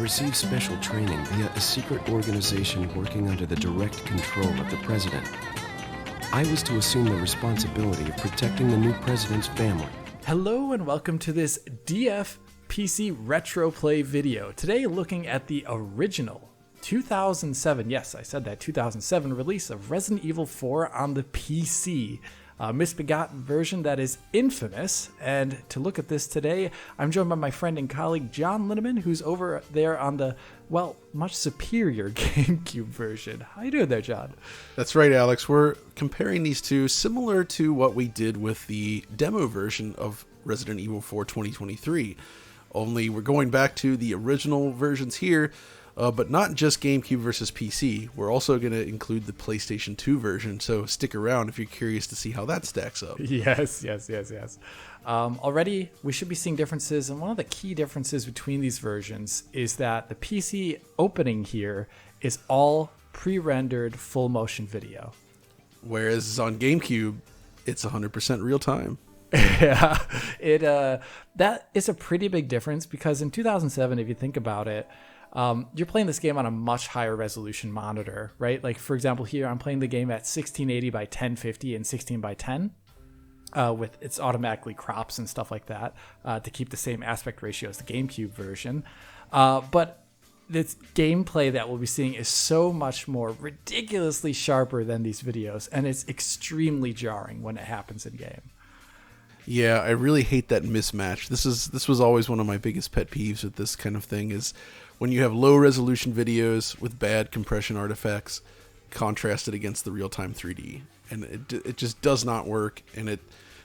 received special training via a secret organization working under the direct control of the president. I was to assume the responsibility of protecting the new president's family. Hello and welcome to this DF PC Retro Play video. Today looking at the original 2007, yes I said that, 2007 release of Resident Evil 4 on the PC. A misbegotten version that is infamous. And to look at this today, I'm joined by my friend and colleague John Linneman, who's over there on the, well, much superior GameCube version. How you doing there, John? That's right, Alex. We're comparing these two similar to what we did with the demo version of Resident Evil 4 2023. Only we're going back to the original versions here, but not just GameCube versus PC. We're also going to include the PlayStation 2 version, so stick around if you're curious to see how that stacks up. Yes. Already, we should be seeing differences, and one of the key differences between these versions is that the PC opening here is all pre-rendered full motion video. Whereas on GameCube, it's 100% real time. Yeah, that is a pretty big difference because in 2007, if you think about it, you're playing this game on a much higher resolution monitor, right? Like, for example, here I'm playing the game at 1680 by 1050 and 16 by 10 with its automatically crops and stuff like that to keep the same aspect ratio as the GameCube version. But this gameplay that we'll be seeing is so much more ridiculously sharper than these videos, and it's extremely jarring when it happens in game. Yeah, I really hate that mismatch. This was always one of my biggest pet peeves with this kind of thing is when you have low resolution videos with bad compression artifacts contrasted against the real-time 3D. And it just does not work, and it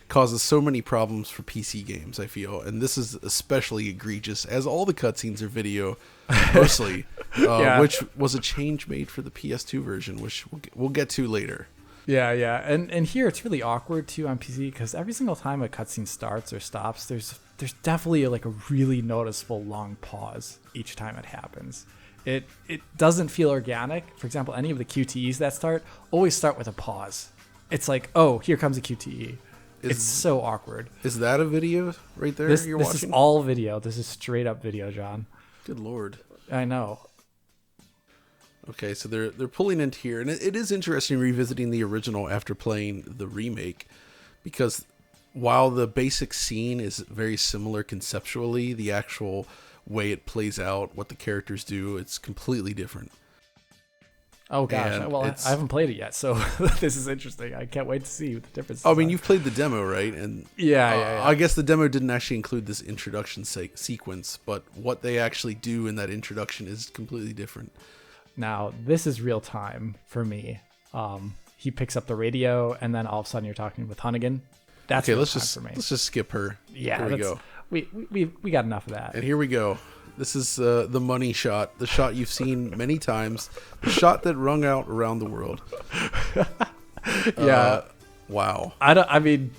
causes so many problems for PC games, I feel. And this is especially egregious, as all the cutscenes are video, mostly, which was a change made for the PS2 version, which we'll get to later. Yeah. And here it's really awkward too on PC because every single time a cutscene starts or stops, there's definitely like a really noticeable long pause each time it happens. It doesn't feel organic. For example, any of the QTEs that always start with a pause. It's like, oh, here comes a QTE. It's so awkward. Is that a video right there you're watching? This is all video. This is straight up video, John. Good Lord. I know. Okay, so they're pulling into here, and it is interesting revisiting the original after playing the remake, because while the basic scene is very similar conceptually, the actual way it plays out, what the characters do, it's completely different. Oh gosh, well, I haven't played it yet, so this is interesting. I can't wait to see what the difference is. I mean, you've played the demo, right? And yeah. I guess the demo didn't actually include this introduction sequence, but what they actually do in that introduction is completely different. Now, this is real time for me. He picks up the radio, and then all of a sudden you're talking with Hunnigan. That's okay. Let's just skip her. Yeah, here we go. We got enough of that. And here we go. This is the money shot, the shot you've seen many times, the shot that rung out around the world. Yeah. Wow. I mean,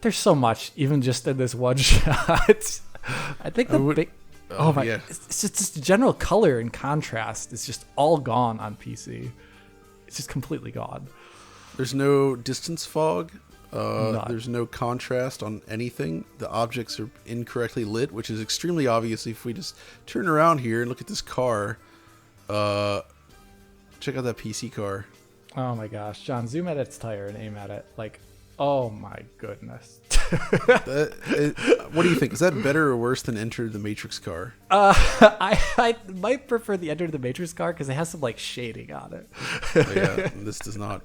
there's so much, even just in this one shot. I think yeah. It's just the general color and contrast is just all gone on PC. It's just completely gone. There's no distance fog. None. There's no contrast on anything. The objects are incorrectly lit, which is extremely obvious if we just turn around here and look at this car. Check out that PC car. Oh my gosh, John, zoom at its tire and aim at it. Like, oh my goodness. What do you think? Is that better or worse than Enter the Matrix car? I might prefer the Enter the Matrix car because it has some like shading on it. Yeah, this does not.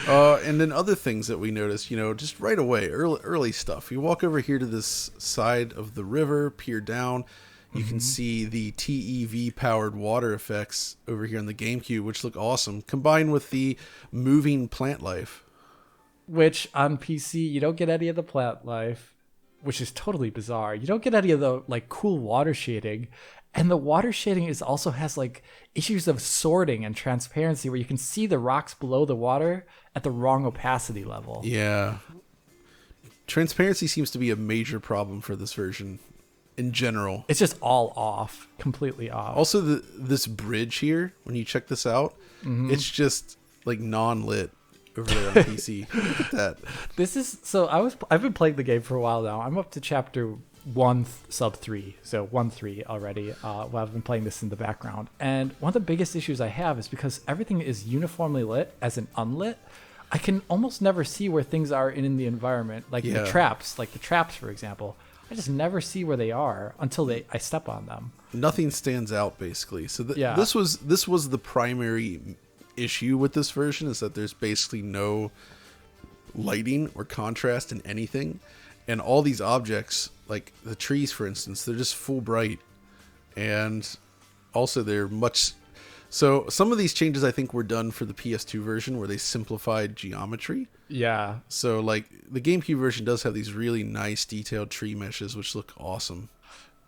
And then other things that we noticed, just right away, early stuff. You walk over here to this side of the river, peer down. You can see the TEV powered water effects over here on the GameCube, which look awesome, combined with the moving plant life. Which on PC, you don't get any of the plant life, which is totally bizarre. You don't get any of the like cool water shading. And the water shading also has like issues of sorting and transparency where you can see the rocks below the water at the wrong opacity level. Yeah. Transparency seems to be a major problem for this version in general. It's just all off, completely off. Also, this bridge here, when you check this out, it's just like non-lit. over there on PC. Look at that. This is so. I've been playing the game for a while now. I'm up to chapter sub 3, so 1.3 already. Well, I've been playing this in the background, and one of the biggest issues I have is because everything is uniformly lit as an unlit. I can almost never see where things are in the environment, like the traps, for example. I just never see where they are until I step on them. Nothing stands out, basically. So this was the primary issue with this version, is that there's basically no lighting or contrast in anything, and all these objects, like the trees, for instance, they're just full bright, and also they're much. So some of these changes I think were done for the PS2 version, where they simplified geometry. Yeah. So like the GameCube version does have these really nice detailed tree meshes, which look awesome.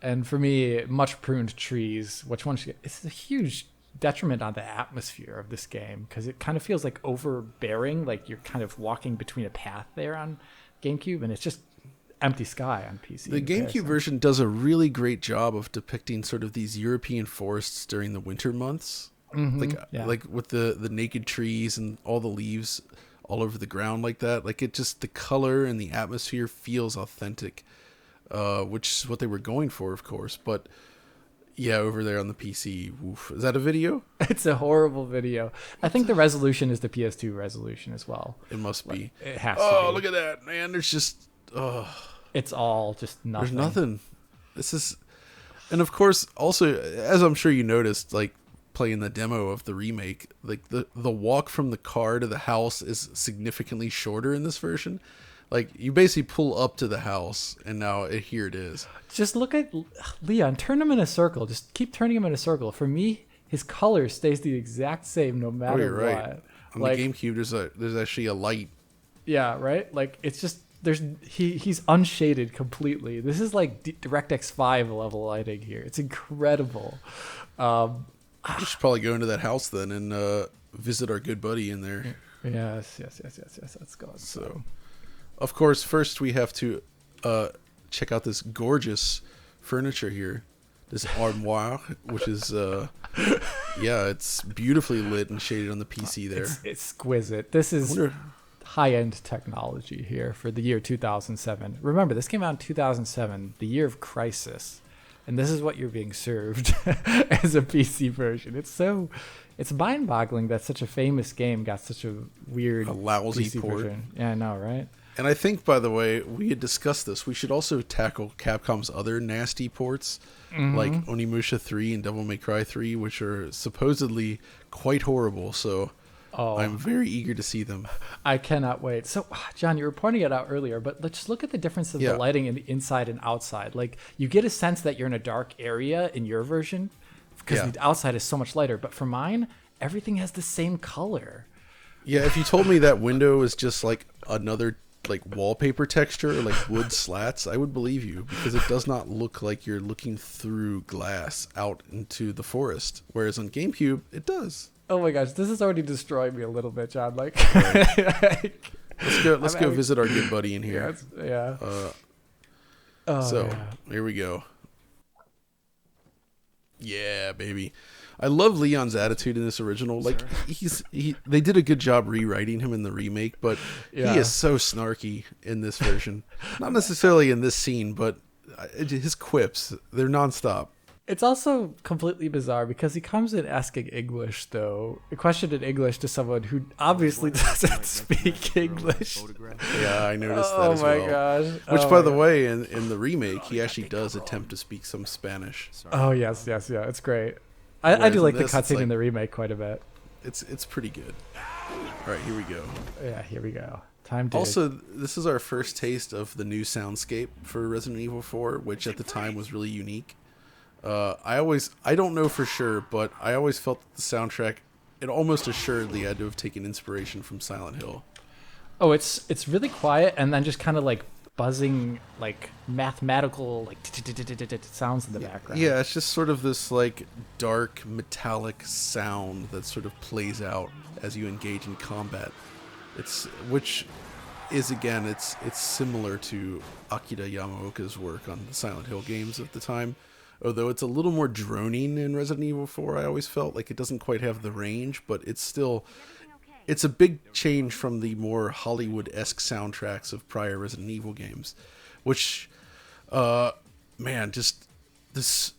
And for me, much pruned trees, it's a huge detriment on the atmosphere of this game, because it kind of feels like overbearing, like you're kind of walking between a path there on GameCube, and it's just empty sky on PC. The GameCube version does a really great job of depicting sort of these European forests during the winter months. Like with the naked trees and all the leaves all over the ground like that. Like it just, the color and the atmosphere feels authentic, which is what they were going for, of course. But yeah, over there on the PC, woof. Is that a video? It's a horrible video. I think the resolution is the PS2 resolution as well. It must be. It has to be. Oh, look at that, man. There's just, it's all just nothing. There's nothing. This is, and of course, also, as I'm sure you noticed, like, playing the demo of the remake, like the walk from the car to the house is significantly shorter in this version. Like you basically pull up to the house and now here it is. Just look at Leon, turn him in a circle. Just keep turning him in a circle. For me, his color stays the exact same no matter what. Right. On the GameCube, there's actually a light. Yeah, right. Like it's just he's unshaded completely. This is like DirectX 5 level lighting here. It's incredible. We should probably go into that house then and visit our good buddy in there. Yes. Let's go. So, of course, first we have to check out this gorgeous furniture here. This armoire, which is, it's beautifully lit and shaded on the PC there. It's exquisite. This is high-end technology here for the year 2007. Remember, this came out in 2007, the year of crisis. And this is what you're being served as a PC version. It's mind-boggling that such a famous game got such a lousy PC port. version. Yeah, I know, right? And I think, by the way, we had discussed this. We should also tackle Capcom's other nasty ports, like Onimusha 3 and Devil May Cry 3, which are supposedly quite horrible. So I'm very eager to see them. I cannot wait. So, John, you were pointing it out earlier, but let's just look at the difference of the lighting in the inside and outside. Like, you get a sense that you're in a dark area in your version because the outside is so much lighter. But for mine, everything has the same color. Yeah, if you told me that window is just like another like wallpaper texture or like wood slats, I would believe you, because it does not look like you're looking through glass out into the forest. Whereas on GameCube, it does. Oh my gosh, this is already destroying me a little bit, John. Like, let's go visit our good buddy in here. Yeah. Here we go. Yeah, baby. I love Leon's attitude in this original. Like they did a good job rewriting him in the remake, but he is so snarky in this version. Not necessarily in this scene, but his quips, they're nonstop. It's also completely bizarre because he comes in asking English, though. A question in English to someone who obviously doesn't speak English. Yeah, I noticed that as well. Oh my gosh. Which, by the way, in the remake, he actually does attempt to speak some Spanish. Oh, yes. It's great. I do like the cutscene in the remake quite a bit. It's pretty good. All right, here we go. Yeah, here we go. Time to... Also, this is our first taste of the new soundscape for Resident Evil 4, which at the time was really unique. I don't know for sure, but I always felt that the soundtrack, it almost assuredly had to have taken inspiration from Silent Hill. Oh, it's really quiet and then just kind of like buzzing, like mathematical, like sounds in the background. Yeah, it's just sort of this like dark metallic sound that sort of plays out as you engage in combat. It's similar to Akira Yamaoka's work on the Silent Hill games at the time. Although it's a little more droning in Resident Evil 4, I always felt like it doesn't quite have the range, but it's a big change from the more Hollywood-esque soundtracks of prior Resident Evil games, which man, just this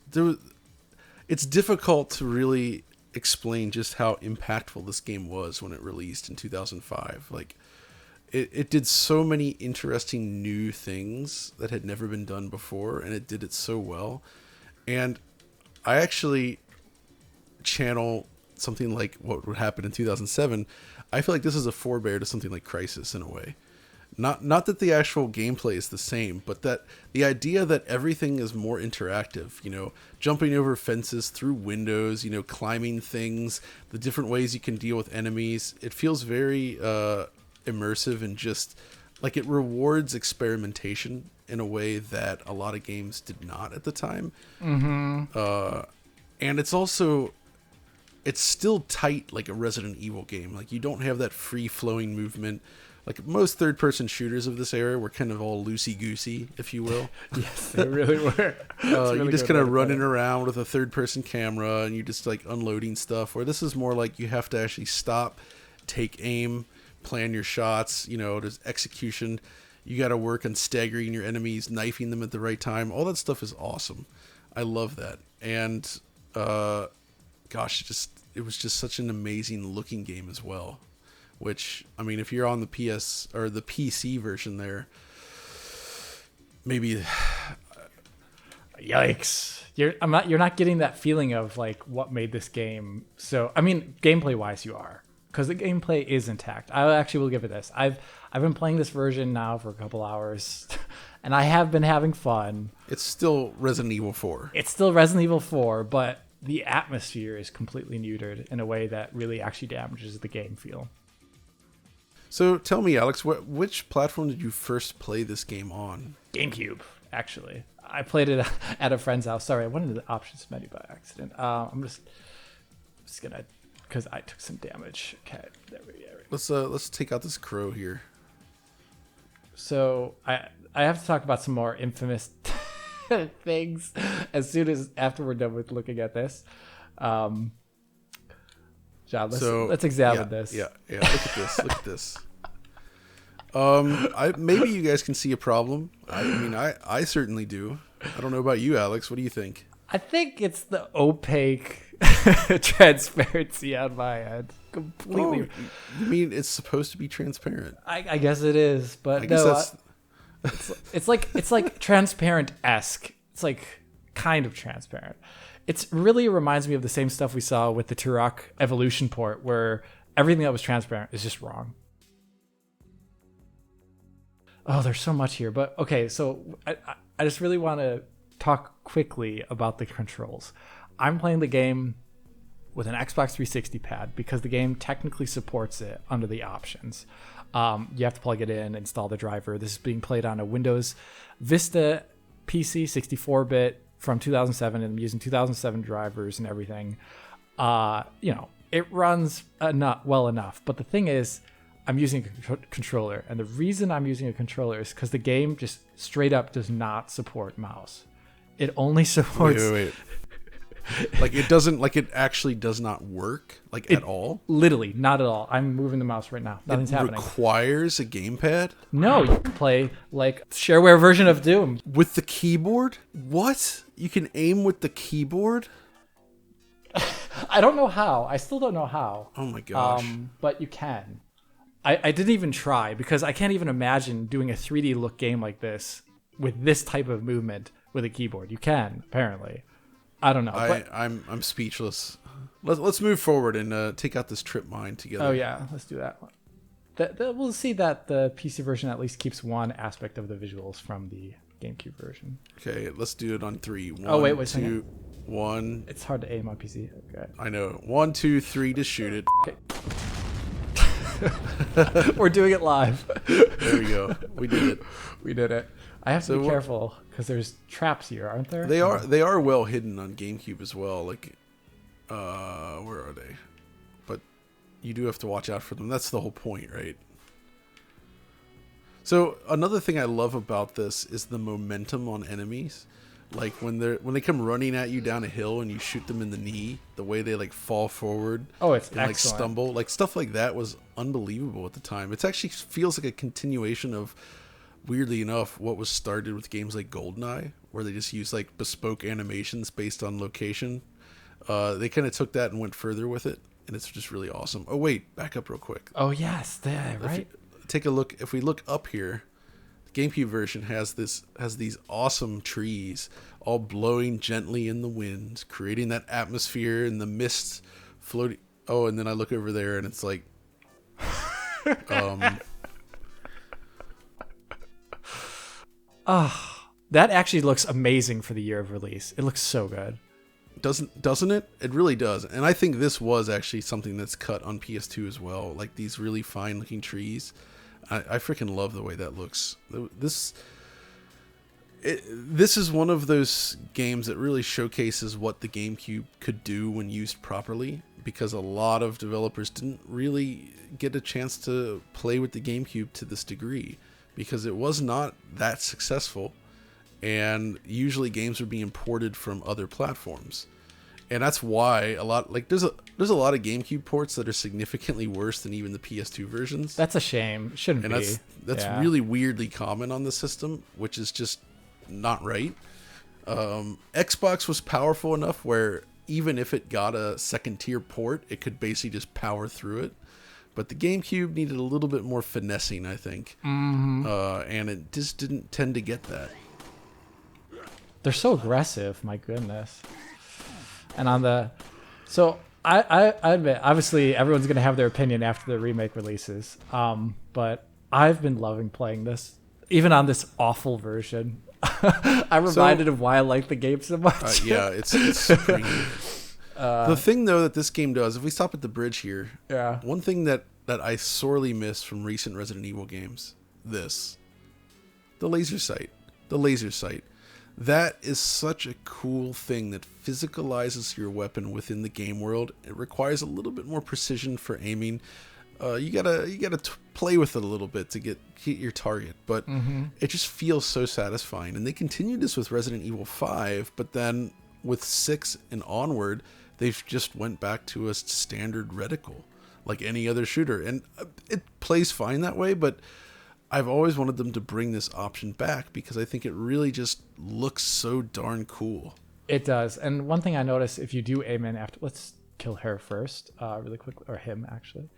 it's difficult to really explain just how impactful this game was when it released in 2005. Like it did so many interesting new things that had never been done before, and it did it so well. And I actually channel something like what would happen in 2007. I feel like this is a forebear to something like Crysis in a way. Not that the actual gameplay is the same, but that the idea that everything is more interactive, you know, jumping over fences, through windows, you know, climbing things, the different ways you can deal with enemies. It feels very immersive, and just like it rewards experimentation in a way that a lot of games did not at the time. And it's still tight like a Resident Evil game. Like you don't have that free flowing movement. Like most third-person shooters of this era were kind of all loosey-goosey, if you will. Yes, they really were. You just kind of running around with a third-person camera, and you just like unloading stuff. Where this is more like you have to actually stop, take aim, plan your shots. You know, there's execution. You got to work on staggering your enemies, knifing them at the right time. All that stuff is awesome. I love that. And gosh, it was just such an amazing looking game as well. Which, I mean, if you're on the PS or the PC version there, maybe yikes. You're not getting that feeling of like what made this game. So, I mean, gameplay wise you are, because the gameplay is intact. I actually will give it this. I've been playing this version now for a couple hours and I have been having fun. It's still Resident Evil 4. It's still Resident Evil 4, but the atmosphere is completely neutered in a way that really actually damages the game feel. So tell me, Alex, which platform did you first play this game on? GameCube, actually. I played it at a friend's house. Sorry, I went into the options menu by accident. I'm just gonna, because I took some damage. Okay, there we go. Let's take out this crow here. So I have to talk about some more infamous things after we're done with looking at this. John, let's examine this. Yeah. Look at this. Maybe you guys can see a problem. I mean, I certainly do. I don't know about you, Alex. What do you think? I think it's the opaque transparency on my end. Completely. Oh, you mean it's supposed to be transparent? I guess it is, but it's like transparent-esque. It's like kind of transparent. It really reminds me of the same stuff we saw with the Turok Evolution port, where everything that was transparent is just wrong. Oh, there's so much here. But okay, so I just really want to talk quickly about the controls. I'm playing the game with an Xbox 360 pad because the game technically supports it under the options. You have to plug it in, install the driver. This is being played on a Windows Vista PC, 64-bit, from 2007, and I'm using 2007 drivers and everything. It runs well enough. But the thing is, I'm using a controller, and the reason I'm using a controller is because the game just straight up does not support mouse. It only supports. Wait. Like it doesn't. Like it actually does not work. Like at all. Literally, not at all. I'm moving the mouse right now. Nothing's happening. Requires a gamepad? No, you can play like shareware version of Doom with the keyboard. What? You can aim with the keyboard? I don't know how. I still don't know how. Oh my gosh! But you can. I didn't even try because I can't even imagine doing a 3D look game like this with this type of movement with a keyboard. You can apparently. I don't know. I'm speechless. Let's move forward and take out this trip mine together. Oh yeah, let's do that. We'll see that the PC version at least keeps one aspect of the visuals from the GameCube version. Okay, let's do it on 3. 1, oh wait, 2, 1. It's hard to aim on PC. Okay. I know. 1, 2, 3 to shoot it. Okay. We're doing it live. There we go. We did it. I have to be careful because there's traps here, aren't there? They are well hidden on GameCube as well. Like, where are they? But you do have to watch out for them. That's the whole point, right? So another thing I love about this is the momentum on enemies. Like when they come running at you down a hill and you shoot them in the knee, the way they like fall forward. Oh, it's and excellent. Like stumble, like stuff like that was unbelievable at the time. It actually feels like a continuation of, weirdly enough, what was started with games like GoldenEye, where they just use like bespoke animations based on location. They kind of took that and went further with it, and it's just really awesome. Oh wait, back up real quick. Oh yes, there, right. Take a look. If we look up here, the GameCube version has these awesome trees all blowing gently in the wind, creating that atmosphere and the mist floating. Oh, and then I look over there and it's like, that actually looks amazing for the year of release. It looks so good. Doesn't it? It really does. And I think this was actually something that's cut on PS2 as well. Like these really fine looking trees. I freaking love the way that looks. This is one of those games that really showcases what the GameCube could do when used properly, because a lot of developers didn't really get a chance to play with the GameCube to this degree because it was not that successful, and usually games are being ported from other platforms. And that's why there's a lot of GameCube ports that are significantly worse than even the PS2 versions. That's a shame. It shouldn't be. That's really weirdly common on the system, which is just not right. Xbox was powerful enough where even if it got a second tier port, it could basically just power through it. But the GameCube needed a little bit more finessing, I think. Mm-hmm. And it just didn't tend to get that. They're so aggressive, my goodness. And I admit, obviously everyone's going to have their opinion after the remake releases. But I've been loving playing this, even on this awful version. I'm reminded of why I like the game so much. Yeah, it's supreme. The thing, though, that this game does, if we stop at the bridge here, one thing that I sorely miss from recent Resident Evil games, the laser sight. The laser sight. That is such a cool thing that physicalizes your weapon within the game world. It requires a little bit more precision for aiming. You gotta play with it a little bit to hit your target, but it just feels so satisfying. And they continued this with Resident Evil 5, but then with 6 and onward, they've just went back to a standard reticle, like any other shooter, and it plays fine that way. But I've always wanted them to bring this option back because I think it really just looks so darn cool. It does. And one thing I noticed, if you do aim in after, let's kill her first, really quick, or him actually.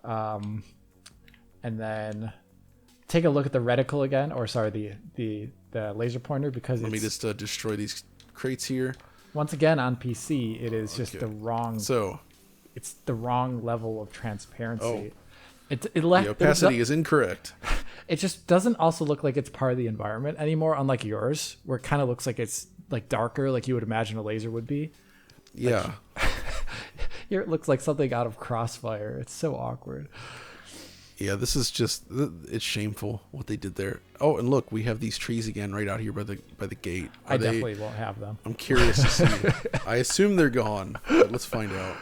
And then take a look at the reticle again, or sorry, the laser pointer, because let me just destroy these crates here. Once again, on PC, it is just the wrong. So it's the wrong level of transparency. The opacity is incorrect. It just doesn't also look like it's part of the environment anymore, unlike yours, where it kind of looks like it's like darker, like you would imagine a laser would be. Yeah. Here it looks like something out of Crossfire. It's so awkward. Yeah, this is just, it's shameful what they did there. Oh, and look, we have these trees again right out here by the gate. I definitely won't have them. I'm curious to see. I assume they're gone, but let's find out.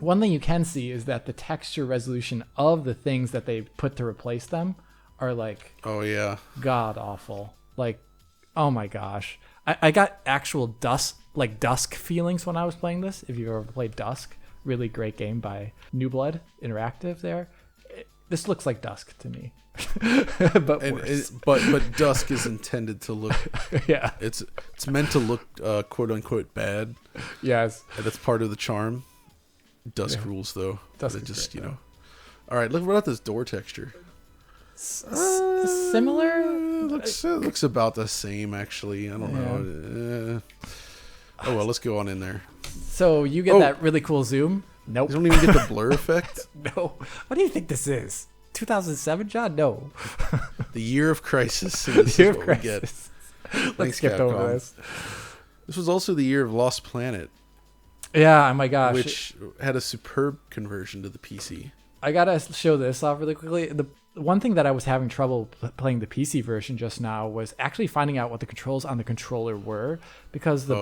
One thing you can see is that the texture resolution of the things that they put to replace them are like, oh yeah, god awful. Like, oh my gosh. I got actual dusk feelings when I was playing this. If you've ever played Dusk, really great game by New Blood Interactive there. This looks like Dusk to me. But worse. But Dusk is intended to look, yeah. It's meant to look quote unquote bad. Yes. And that's part of the charm. Dusk rules though. Dusk is just, great, All right, look about this door texture. Similar? Looks about the same actually. I don't know. Oh well, let's go on in there. So you get that really cool zoom? Nope. You don't even get the blur effect? No. What do you think this is? 2007, John? No. The year of crisis. This is what we get. Let's skip over this. This was also the year of Lost Planet. Yeah, oh my gosh. Which had a superb conversion to the PC. I gotta show this off really quickly. The one thing that I was having trouble playing the PC version just now was actually finding out what the controls on the controller were, because the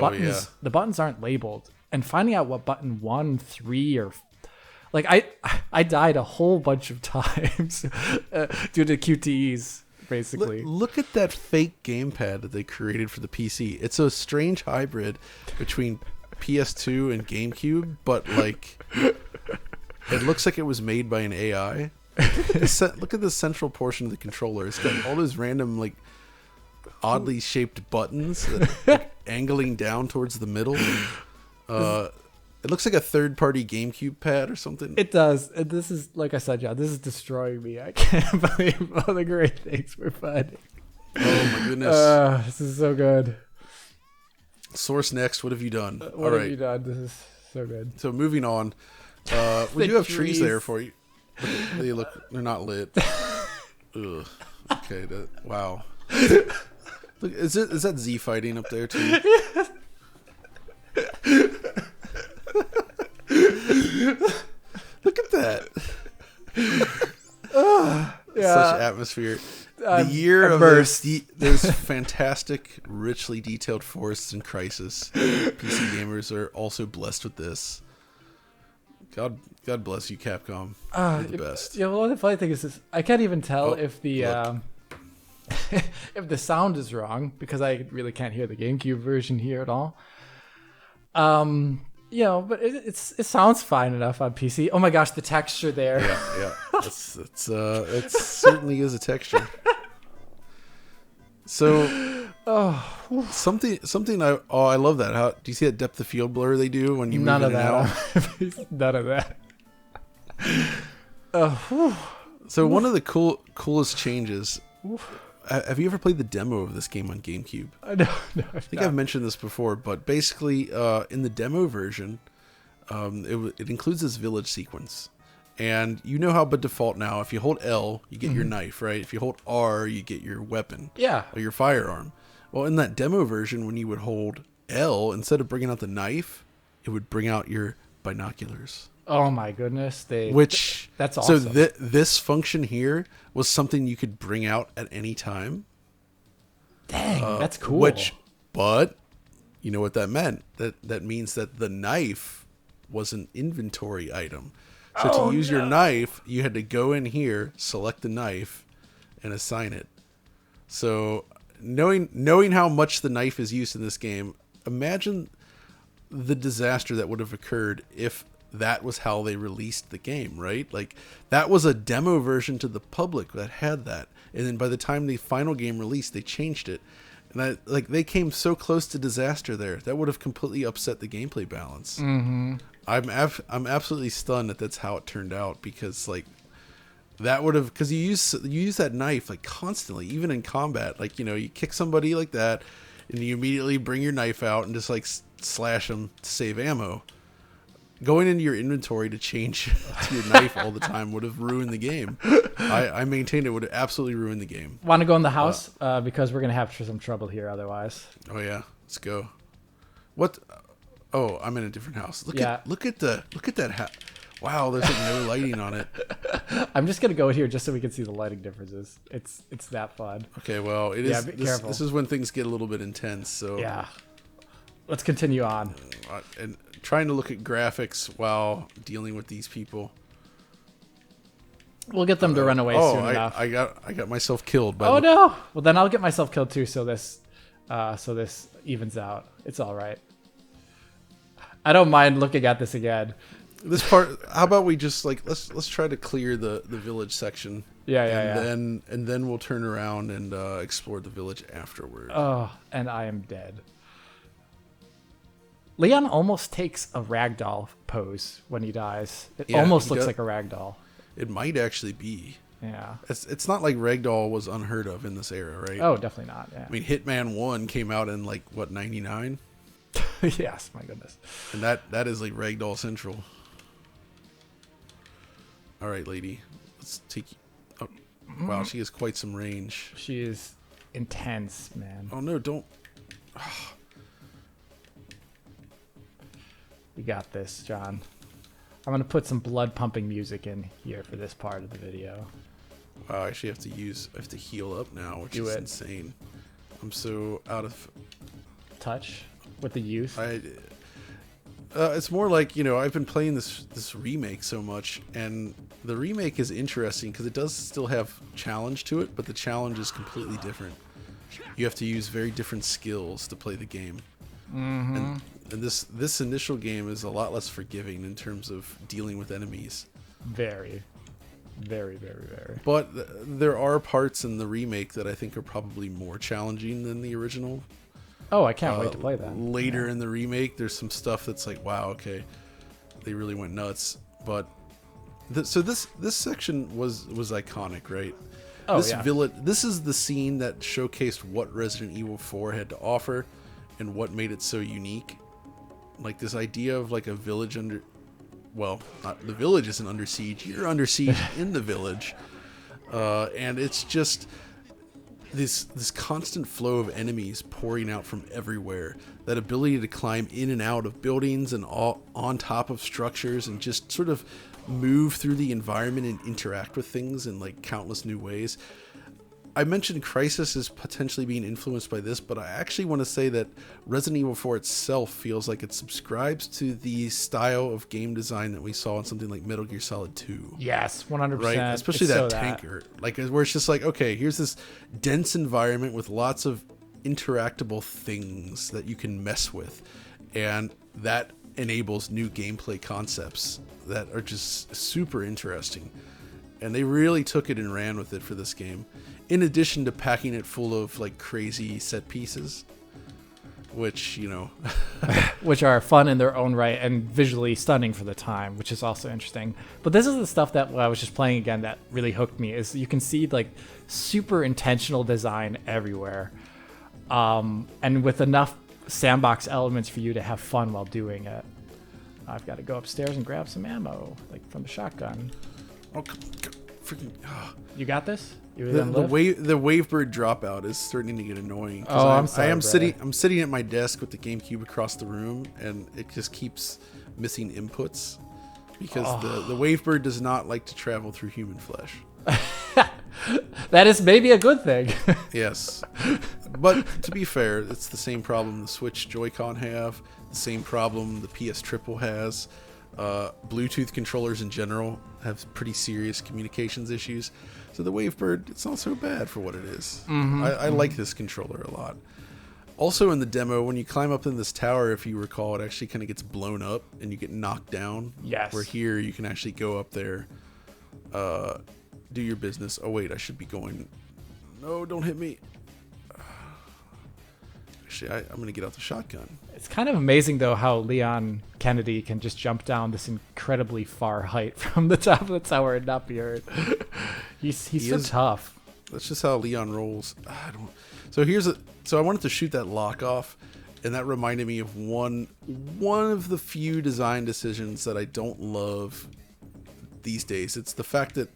buttons aren't labeled, and finding out what button 1, 3, or like I died a whole bunch of times due to QTEs. Basically, look at that fake gamepad that they created for the PC. It's a strange hybrid between PS2 and GameCube, but like it looks like it was made by an AI. Look at the central portion of the controller. It's got all those random like oddly shaped buttons that, like, angling down towards the middle. It looks like a third-party GameCube pad or something. It does. And this is, like I said, John, this is destroying me. I can't believe all the great things we're finding. Oh my goodness. This is so good. Source next. What have you done? What have you done? This is so good. So moving on. We do have trees there for you. They're not lit. Ugh. Okay. Wow. Look, is that Z fighting up there too? Look at that. Such atmosphere. The year of those fantastic, richly detailed forests in Crisis. PC gamers are also blessed with this. God bless you, Capcom. You're the best. Yeah, well, the funny thing is, I can't even tell if the if the sound is wrong, because I really can't hear the GameCube version here at all. You know, but it sounds fine enough on PC. Oh my gosh, the texture there. Yeah. It certainly is a texture. So, something I love that. How do you see that depth of field blur they do when you move in and out? None of that. So one of the coolest changes. Have you ever played the demo of this game on GameCube? No, I think I've mentioned this before, but basically, in the demo version, it includes this village sequence. And you know how by default now, if you hold L, you get your knife, right? If you hold R, you get your weapon. Yeah. Or your firearm. Well, in that demo version, when you would hold L, instead of bringing out the knife, it would bring out your binoculars. Oh my goodness. That's awesome. So this function here was something you could bring out at any time. Dang, that's cool. But you know what that meant? That means that the knife was an inventory item. So to use your knife, you had to go in here, select the knife, and assign it. So knowing how much the knife is used in this game, imagine the disaster that would have occurred if that was how they released the game, right? Like, that was a demo version to the public that had that. And then by the time the final game released, they changed it. And they came so close to disaster there. That would have completely upset the gameplay balance. Mm-hmm. I'm absolutely stunned that that's how it turned out, because like that would have, because you use that knife like constantly, even in combat. Like, you know, you kick somebody like that, and you immediately bring your knife out and just like slash them to save ammo. Going into your inventory to change to your knife all the time would have ruined the game. I maintain it would have absolutely ruined the game. Want to go in the house? Because we're going to have some trouble here otherwise. Oh yeah, let's go. What? Oh, I'm in a different house. Look at that house. Wow, there's like no lighting on it. I'm just going to go here just so we can see the lighting differences. It's that fun. Okay, well, it is. Be careful. This is when things get a little bit intense. So yeah. Let's continue on. And trying to look at graphics while dealing with these people. We'll get them to run away soon enough. I got myself killed. No! Well, then I'll get myself killed too. So this evens out. It's all right. I don't mind looking at this again. This part. How about we just like let's try to clear the village section. Yeah. And then we'll turn around and explore the village afterward. Oh, and I am dead. Leon almost takes a ragdoll pose when he dies. It almost looks like a ragdoll. It might actually be. Yeah. It's not like ragdoll was unheard of in this era, right? Oh, definitely not. Yeah. I mean, Hitman 1 came out in like what, 99? Yes, my goodness. And that is like ragdoll central. All right, lady. Let's take you. Oh, wow, she has quite some range. She is intense, man. Oh no, don't. You got this, John. I'm going to put some blood pumping music in here for this part of the video. Wow, I actually have to heal up now, which is insane. I'm so out of touch with the youth. It's more like, you know, I've been playing this remake so much, and the remake is interesting because it does still have challenge to it, but the challenge is completely different. You have to use very different skills to play the game. Mm-hmm. And this initial game is a lot less forgiving in terms of dealing with enemies. Very, Very, very, very. But there are parts in the remake that I think are probably more challenging than the original. Oh, I can't wait to play that. Later in the remake, there's some stuff that's like, wow, okay, they really went nuts. But so this section was iconic, right? Oh, this yeah. village. This is the scene that showcased what Resident Evil 4 had to offer, and what made it so unique. Like this idea of like a village under. Well, the village isn't under siege. You're under siege in the village, and it's just this constant flow of enemies pouring out from everywhere. That ability to climb in and out of buildings and on top of structures and just sort of move through the environment and interact with things in like countless new ways. I mentioned Crysis as potentially being influenced by this, but I actually want to say that Resident Evil 4 itself feels like it subscribes to the style of game design that we saw in something like Metal Gear Solid 2. Yes, 100%. Right? Especially that tanker. Like, where it's just like, okay, here's this dense environment with lots of interactable things that you can mess with. And that enables new gameplay concepts that are just super interesting. And they really took it and ran with it for this game. In addition to packing it full of like crazy set pieces, which, you know, which are fun in their own right and visually stunning for the time, which is also interesting. But this is the stuff that when I was just playing again that really hooked me is you can see like super intentional design everywhere. And with enough sandbox elements for you to have fun while doing it. I've got to go upstairs and grab some ammo, like from the shotgun. oh, freaking, You got this? You the Wavebird dropout is starting to get annoying. Oh, I'm sorry. I'm sitting at my desk with the GameCube across the room, and it just keeps missing inputs because the Wavebird does not like to travel through human flesh. That is maybe a good thing. Yes, but to be fair, it's the same problem the Switch Joy-Con have, the same problem the PS Triple has. Bluetooth controllers in general have pretty serious communications issues. So the Wavebird, it's not so bad for what it is. I like this controller a lot. Also in the demo, when you climb up in this tower, if you recall, it actually kind of gets blown up and you get knocked down. Yes. Where here you can actually go up there, do your business. Oh wait, I should be going. No, don't hit me. Actually, I'm going to get out the shotgun. It's kind of amazing, though, how Leon Kennedy can just jump down this incredibly far height from the top of the tower and not be hurt. He's so tough. That's just how Leon rolls. So I wanted to shoot that lock off, and that reminded me of one of the few design decisions that I don't love these days. It's the fact that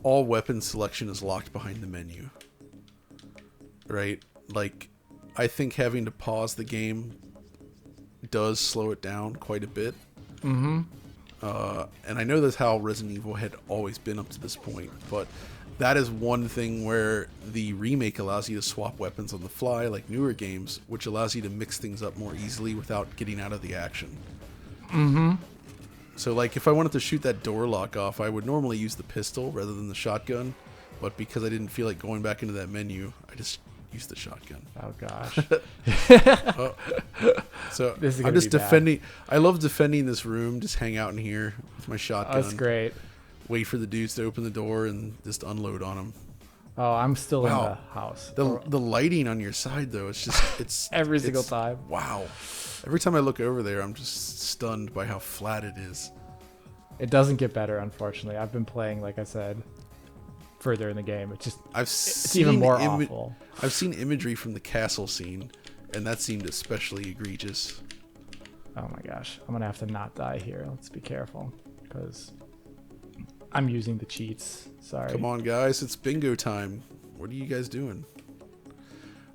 all weapon selection is locked behind the menu. Right? Like, I think having to pause the game does slow it down quite a bit. And I know that's how Resident Evil had always been up to this point, but that is one thing where the remake allows you to swap weapons on the fly like newer games, which allows you to mix things up more easily without getting out of the action. So like if I wanted to shoot that door lock off, I would normally use the pistol rather than the shotgun, but because I didn't feel like going back into that menu, I just use the shotgun. Oh gosh. So This is I'm gonna just be defending. I love defending this room. Just hang out in here with my shotgun. That's great. Wait for the dudes to open the door and just unload on them. Oh, I'm still in Wow. the house. The lighting on your side though, it's Every single time. Wow. Every time I look over there, I'm just stunned by how flat it is. It doesn't get better, unfortunately. I've been playing, like I said, further in the game. It's even more awful. I've seen imagery from the castle scene, and that seemed especially egregious. Oh my gosh. I'm going to have to not die here. Let's be careful, because I'm using the cheats. Sorry. Come on, guys. It's bingo time. What are you guys doing?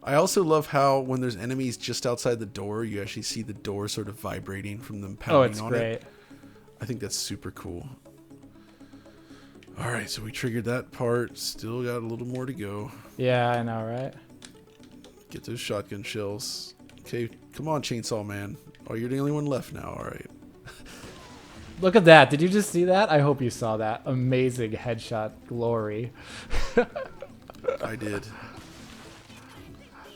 I also love how when there's enemies just outside the door, you actually see the door sort of vibrating from them pounding on it. Great. I think that's super cool. All right, so we triggered that part. Still got a little more to go. Yeah, I know, right? Get those shotgun shells. Okay, come on, Chainsaw Man. Oh, you're the only one left now. All right. Look at that. Did you just see that? I hope you saw that. Amazing headshot glory. I did.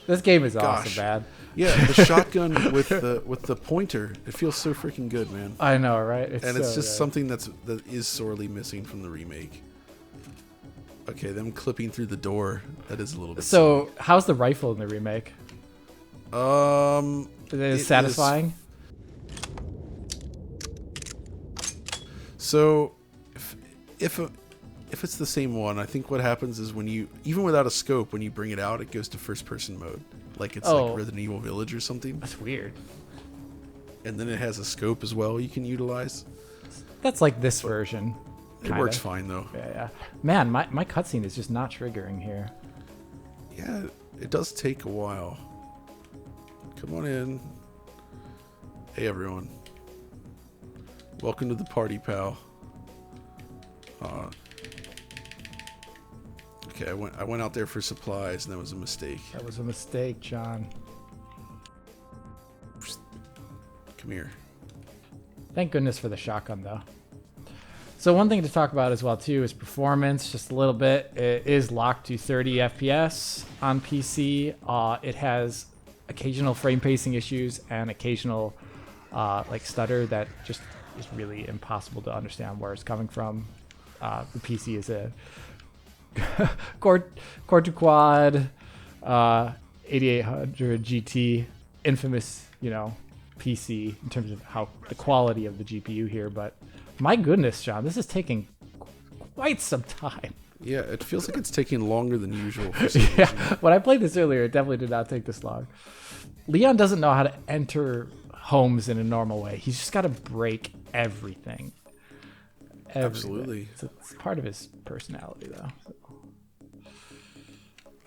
This game is Gosh. awesome, man. Yeah, the shotgun with the pointer. It feels so freaking good, man. I know, right? And it's just something that is sorely missing from the remake. Okay, them clipping through the door. That is a little bit. So, how's the rifle in the remake? Silly. Is it satisfying? So, if it's the same one, I think what happens is when you, even without a scope, when you bring it out, it goes to first-person mode, like it's like Resident Evil Village or something. That's weird. And then it has a scope as well you can utilize. That's like this version. It works fine though. Yeah. Man, my cutscene is just not triggering here. Yeah, it does take a while. Come on in. Hey everyone. Welcome to the party, pal. Okay, I went out there for supplies and that was a mistake. That was a mistake, John. Come here. Thank goodness for the shotgun, though. So one thing to talk about as well, too, is performance, just a little bit. It is locked to 30 FPS on PC. It has occasional frame pacing issues and occasional like stutter that just is really impossible to understand where it's coming from. The PC is a Core 2 Quad 8800 GT, infamous, PC in terms of how the quality of the GPU here, but my goodness, John, this is taking quite some time. Yeah, it feels like it's taking longer than usual. Yeah, when I played this earlier, it definitely did not take this long. Leon doesn't know how to enter homes in a normal way. He's just got to break everything. Absolutely. It's part of his personality, though. So.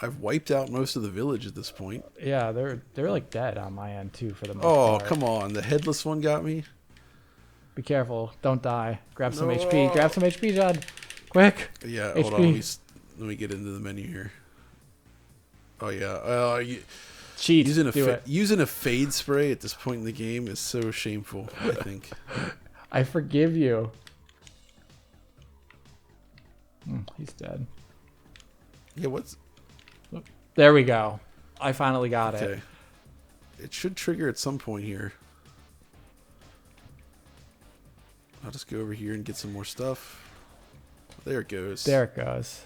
I've wiped out most of the village at this point. Yeah, they're like dead on my end too for the most part. Come on, the headless one got me. Be careful, don't die. Grab some HP. Grab some HP, John. Quick. Yeah, HP. hold on. Let me get into the menu here. Oh yeah. Cheat. Using a fade spray at this point in the game is so shameful, I think. I forgive you. He's dead. Yeah, what's... There we go. I finally got it. It should trigger at some point here. I'll just go over here and get some more stuff. There it goes. There it goes.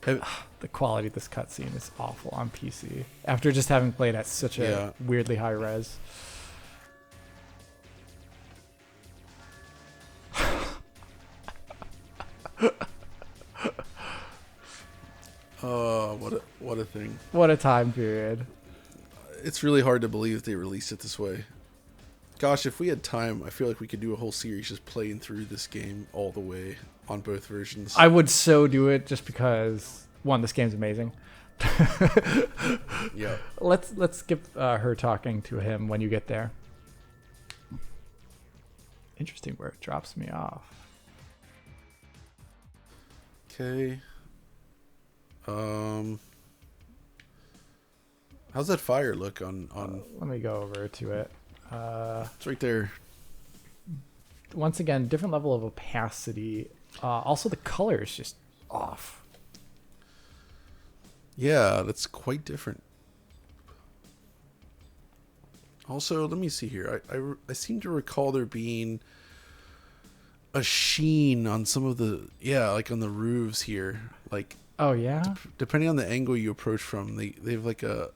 The quality of this cutscene is awful on PC. After just having played at such a weirdly high res. What a thing. What a time period. It's really hard to believe they released it this way. Gosh, if we had time, I feel like we could do a whole series just playing through this game all the way on both versions. I would so do it just because, one, this game's amazing. Yeah. Let's skip her talking to him when you get there. Interesting where it drops me off. Okay. How's that fire look on Let me go over to it. it's right there. Once again, different level of opacity. Also, the color is just off. Yeah, that's quite different. Also, let me see here. I seem to recall there being a sheen on some of the like on the roofs here. Like, oh yeah. Depending on the angle you approach from, they have like a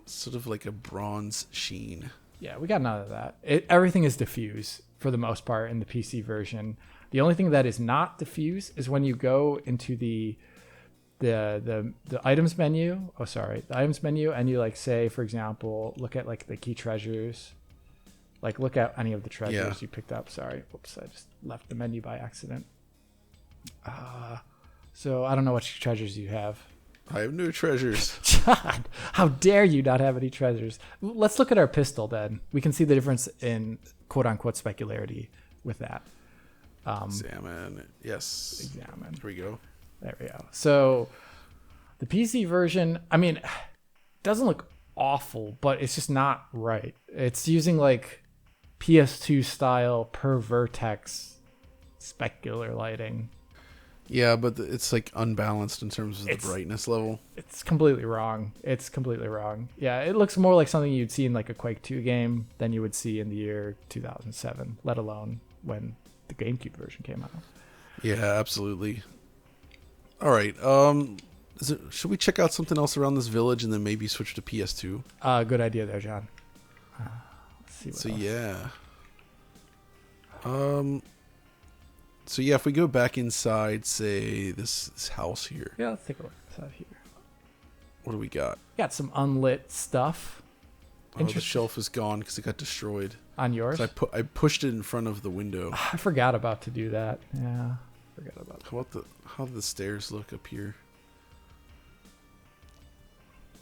sort of like a bronze sheen. Yeah, we got none of that. Everything is diffuse for the most part in the PC version. The only thing that is not diffuse is when you go into the items menu. Oh, sorry, the items menu, and you like say, for example, look at like the key treasures. Like look at any of the treasures you picked up. Sorry, whoops, I just left the menu by accident. So I don't know what treasures you have. I have no treasures. John, how dare you not have any treasures? Let's look at our pistol then. We can see the difference in quote-unquote specularity with that. Examine. Yes. Examine. Here we go. There we go. So the PC version, I mean, doesn't look awful, but it's just not right. It's using like PS2 style per vertex specular lighting. Yeah, but it's like unbalanced in terms of the brightness level. It's completely wrong. It's completely wrong. Yeah, it looks more like something you'd see in like a Quake 2 game than you would see in the year 2007, let alone when the GameCube version came out. Yeah, absolutely. All right. Should we check out something else around this village and then maybe switch to PS2? Good idea there, John. Let's see what So else. yeah. So yeah, if we go back inside, say this house here, Yeah, let's take a look inside here. what do we got? Got some unlit stuff. Oh, the shelf is gone because it got destroyed. On yours? So I pushed it in front of the window. I forgot about to do that. Yeah, forgot about that. How do the stairs look up here?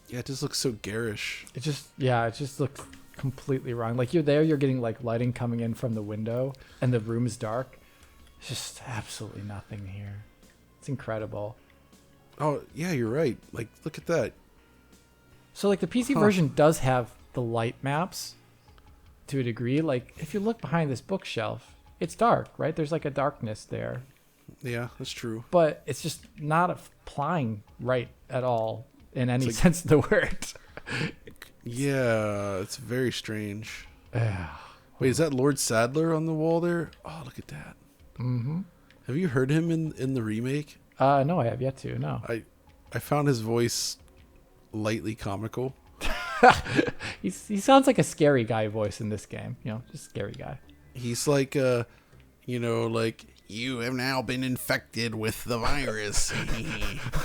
Yeah, it just looks so garish. It just looks completely wrong. Like you're there, you're getting like lighting coming in from the window, and the room is dark. It's just absolutely nothing here. It's incredible. Oh yeah, you're right. Like look at that. So like the PC version does have the light maps to a degree. Like if you look behind this bookshelf, it's dark, right? There's like a darkness there, Yeah, that's true. but it's just not applying right at all in any sense of the word. Yeah, it's very strange. Wait, is that Lord Sadler on the wall there? Oh, look at that. Mm-hmm. Have you heard him in the remake? No, I have yet to. No. I found his voice lightly comical. He sounds like a scary guy voice in this game. You know, just scary guy. He's like, like, you have now been infected with the virus.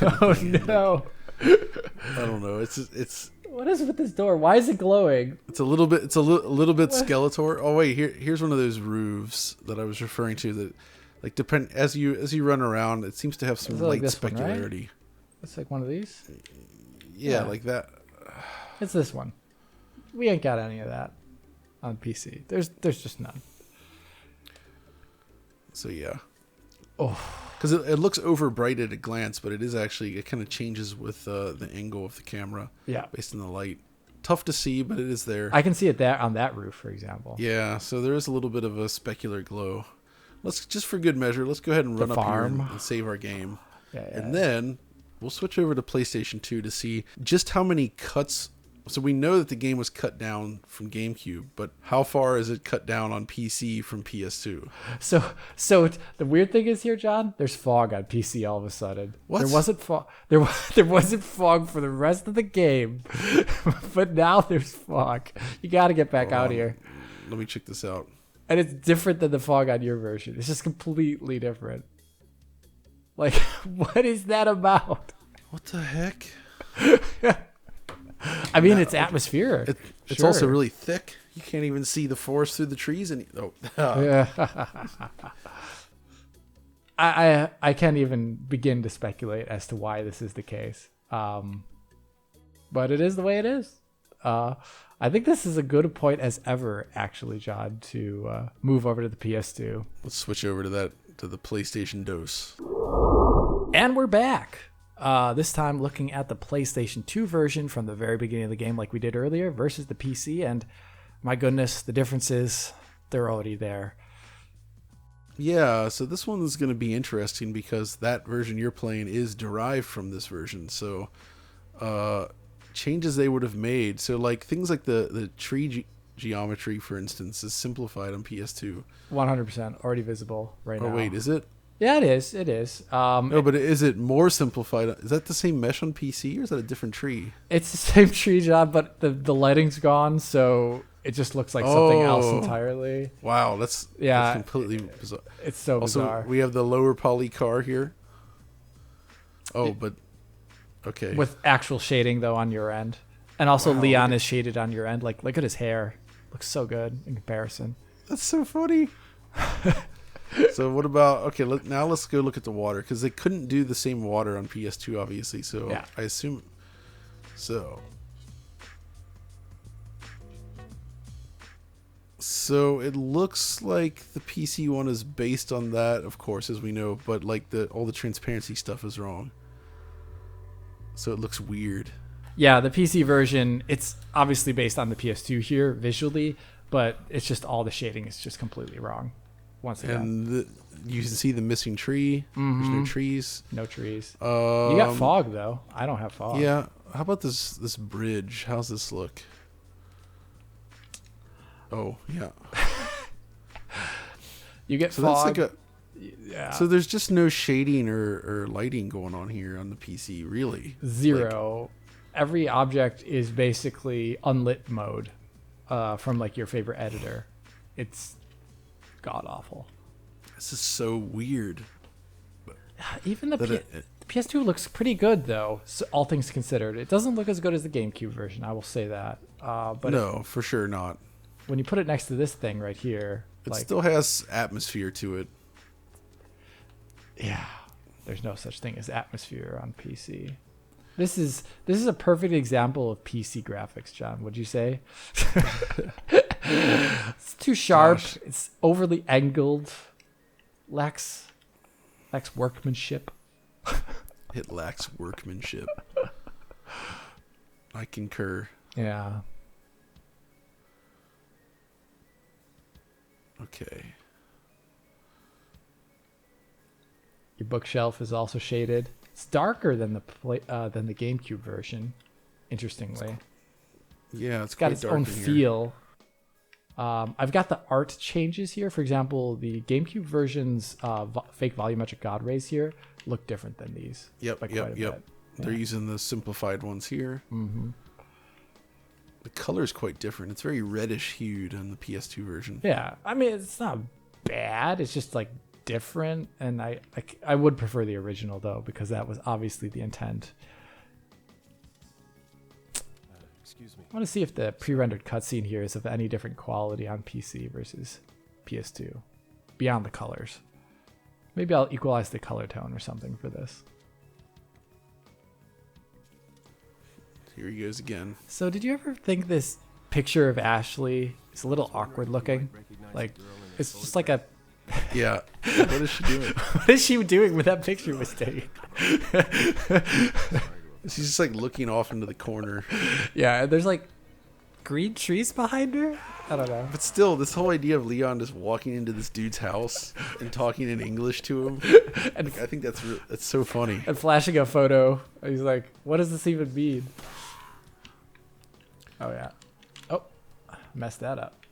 Oh no! I don't know. It's What is with this door? Why is it glowing? a little bit Skeletor. Oh wait, here's one of those roofs that I was referring to that, like, as you run around, it seems to have some Is it like light this one, right? specularity. It's like one of these. Yeah, Yeah. like that. It's this one. We ain't got any of that on PC. There's just none. So yeah. Oh. Because it looks overbright at a glance, but it kind of changes with the angle of the camera. Yeah. Based on the light. Tough to see, but it is there. I can see it there on that roof, for example. Yeah, so there is a little bit of a specular glow. Let's just for good measure, let's go ahead and run up here and save our game. Yeah. And then we'll switch over to PlayStation 2 to see just how many cuts. So we know that the game was cut down from GameCube, but how far is it cut down on PC from PS2? So the weird thing is here, John. There's fog on PC all of a sudden. What? There wasn't fog. There wasn't fog for the rest of the game, but now there's fog. You got to get back out here. Let me check this out. And it's different than the fog on your version. It's just completely different. Like, what is that about? What the heck? I mean, it's atmospheric. It's Sure. also really thick. You can't even see the forest through the trees. Yeah. I can't even begin to speculate as to why this is the case. But it is the way it is. I think this is a good point as ever, actually, John, to move over to the PS2. Let's switch over to the PlayStation DOS. And we're back. This time looking at the PlayStation 2 version from the very beginning of the game like we did earlier versus the PC. And my goodness, the differences, they're already there. Yeah, so this one is going to be interesting because that version you're playing is derived from this version. So changes they would have made. So like things like the tree geometry, for instance, is simplified on PS2. 100% already visible right now. Oh, wait, is it? Yeah, it is. It is. No, but is it more simplified? Is that the same mesh on PC or is that a different tree? It's the same tree job, but the lighting's gone, so it just looks like something else entirely. Wow, that's completely bizarre. It's so bizarre. Also, we have the lower poly car here. Oh, but okay. With actual shading though on your end, and also Wow, Leon is shaded on your end. Like, look at his hair; looks so good in comparison. That's so funny. So what about now let's go look at the water because they couldn't do the same water on PS2 obviously. So yeah. I assume so. So it looks like the PC one is based on that, of course, as we know, but like all the transparency stuff is wrong. So it looks weird. Yeah, the PC version, it's obviously based on the PS2 here visually, but it's just all the shading is just completely wrong. Once again. And you can see the missing tree. Mm-hmm. There's no trees. No trees. You got fog though. I don't have fog. Yeah. How about this bridge? How's this look? Oh yeah. You get So fog. Yeah. So there's just no shading or lighting going on here on the PC, really. Zero. Every object is basically unlit mode from like your favorite editor. It's god awful. This is so weird. Even the PS2 looks pretty good though, so all things considered. It doesn't look as good as the GameCube version, I will say that. But no, for sure not. When you put it next to this thing right here, it still has atmosphere to it. Yeah, there's no such thing as atmosphere on PC. This is a perfect example of PC graphics, John. Would you say? It's too sharp. Gosh. It's overly angled. Lacks workmanship. It lacks workmanship. I concur. Yeah. Okay. Your bookshelf is also shaded. It's darker than the GameCube version. Interestingly. Yeah, it's got its own feel. I've got the art changes here. For example, the GameCube version's fake volumetric God rays here look different than these. Yep. Yeah. They're using the simplified ones here. Mm-hmm. The color is quite different. It's very reddish hued on the PS2 version. Yeah, I mean it's not bad. It's just like different, and I would prefer the original though because that was obviously the intent. Excuse me. I want to see if the pre-rendered cutscene here is of any different quality on PC versus PS2, beyond the colors. Maybe I'll equalize the color tone or something for this. Here he goes again. So did you ever think this picture of Ashley is a little awkward looking? Like, it's just like a... Yeah. What is she doing? What is she doing with that picture was taken? She's just like looking off into the corner. Yeah, there's like green trees behind her. I don't know. But still, this whole idea of Leon just walking into this dude's house and talking in English to him, and I think that's so funny. And flashing a photo. He's like, what does this even mean? Oh, yeah. Oh, messed that up.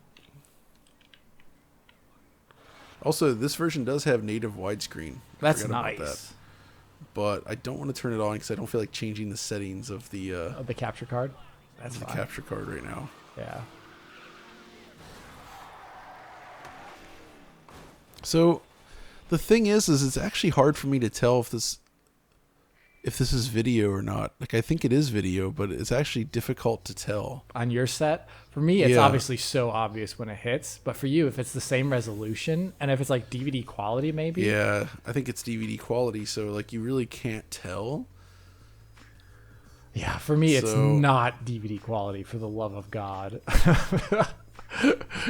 Also, this version does have native widescreen. That's nice. But I don't want to turn it on because I don't feel like changing the settings of the capture card. That's the fine. capture card right now. Yeah. So, the thing is it's actually hard for me to tell if this is video or not. Like, I think it is video, but it's actually difficult to tell. On your set? For me, it's obviously so obvious when it hits. But for you, if it's the same resolution, and if it's like DVD quality maybe? Yeah, I think it's DVD quality, so like you really can't tell. Yeah, for me, it's not DVD quality, for the love of God.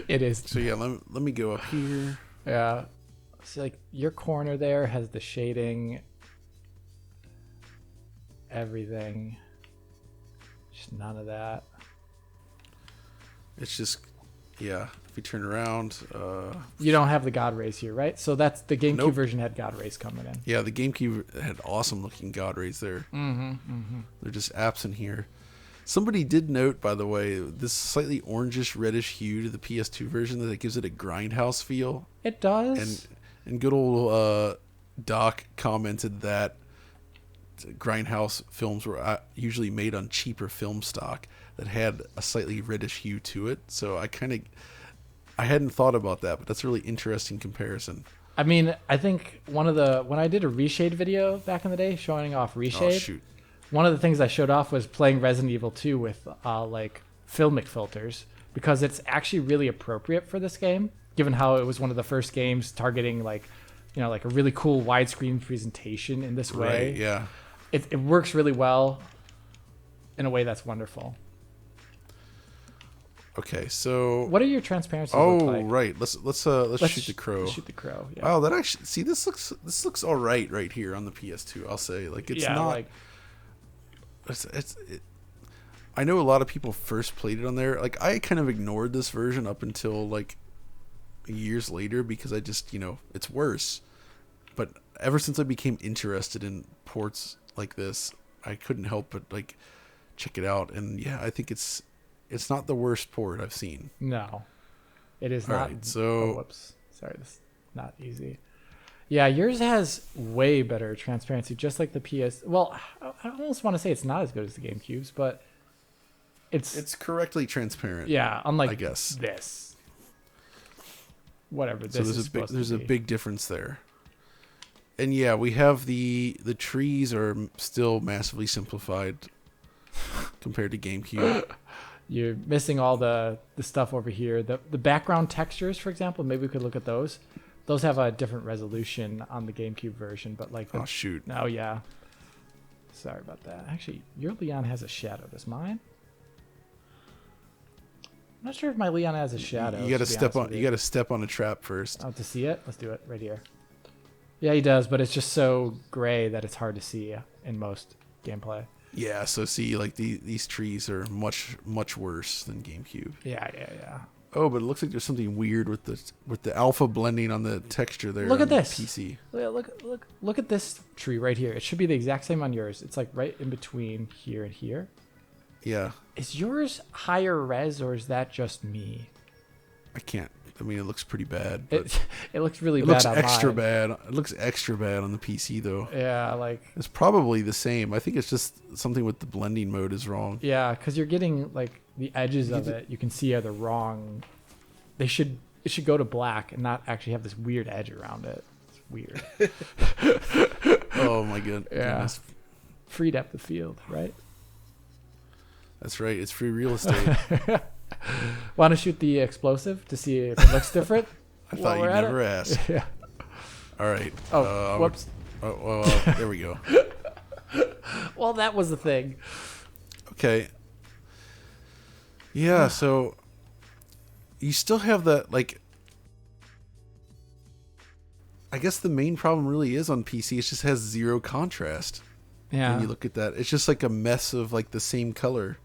It is. So yeah, let me go up here. Yeah. So like your corner there has the shading, everything. Just none of that. It's just, yeah, if you turn around. You don't have the God rays here, right? So that's the GameCube version had God rays coming in. Yeah, the GameCube had awesome looking God rays there. Mm-hmm, mm-hmm. They're just absent here. Somebody did note, by the way, this slightly orangish reddish hue to the PS2 version that gives it a grindhouse feel. It does. And good old Doc commented that grindhouse films were usually made on cheaper film stock that had a slightly reddish hue to it. So I hadn't thought about that, but that's a really interesting comparison. I mean, I think when I did a reshade video back in the day showing off reshade, oh, shoot. One of the things I showed off was playing Resident Evil 2 with like filmic filters, because it's actually really appropriate for this game, given how it was one of the first games targeting like a really cool widescreen presentation in this way. Right, yeah. It works really well in a way that's wonderful. Okay, so what are your transparencies look like? Right. Let's shoot the crow. Shoot the crow. Yeah. Wow, that actually this looks all right here on the PS2. I'll say it's not like I know a lot of people first played it on there. Like I kind of ignored this version up until like years later because I just it's worse. But ever since I became interested in ports like this, I couldn't help but like check it out. And yeah, I think it's not the worst port I've seen. No, it is All not. right, so whoops, sorry, this is not easy. Yeah, yours has way better transparency, just like the PS. Well, I almost want to say it's not as good as the GameCube's, but It's correctly transparent. yeah, unlike I guess. this. Whatever this So there's a big difference there. And yeah, we have the trees are still massively simplified compared to GameCube. You're missing all the stuff over here. The background textures, for example, maybe we could look at those. Those have a different resolution on the GameCube version, but like Oh shoot. oh yeah. Sorry about that. Actually, your Leon has a shadow. Does mine? I'm not sure if my Leon has a shadow. You got to be step honest on. with You got to step on a trap first. Oh, to see it? Let's do it right here. Yeah, he does, but it's just so gray that it's hard to see in most gameplay. Yeah. So see, like these trees are much worse than GameCube. Yeah. Oh, but it looks like there's something weird with the alpha blending on the texture there. Look at on the this. PC. Look at this tree right here. It should be the exact same on yours. It's like right in between here and here. Yeah. Is yours higher res or is that just me? I can't. I mean, it looks pretty bad. But It looks really it bad looks on extra mine. bad. It looks extra bad on the PC though. Yeah, like It's probably the same. I think it's just something with the blending mode is wrong. yeah, because you're getting like the edges of it. You can see are the wrong. It should go to black and not actually have this weird edge around it. It's weird. Oh my goodness. Yeah. Free depth of field, right? That's right. It's free real estate. Want to shoot the explosive to see if it looks different? I thought you never asked. Yeah. All right. Oh, whoops. Oh, well, there we go. Well, that was the thing. Okay. Yeah, so you still have that, like, I guess the main problem really is on PC. It just has zero contrast. Yeah. When you look at that, it's just like a mess of like the same color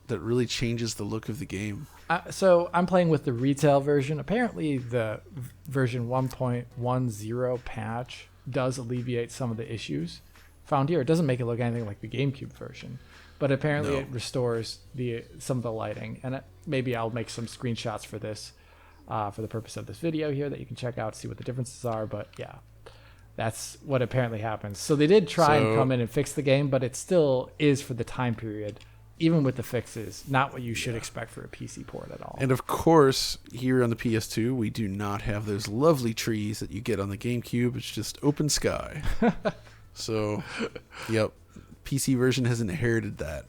that really changes the look of the game. So I'm playing with the retail version. Apparently, the version 1.10 patch does alleviate some of the issues found here. It doesn't make it look anything like the GameCube version, but apparently No. it restores some of the lighting. And maybe I'll make some screenshots for this, for the purpose of this video here that you can check out, see what the differences are. But yeah, that's what apparently happens. So they did try and come in and fix the game, but it still is for the time period. Even with the fixes, not what you should expect for a PC port at all. And of course, here on the PS2, we do not have those lovely trees that you get on the GameCube. It's just open sky. So, yep, PC version has inherited that.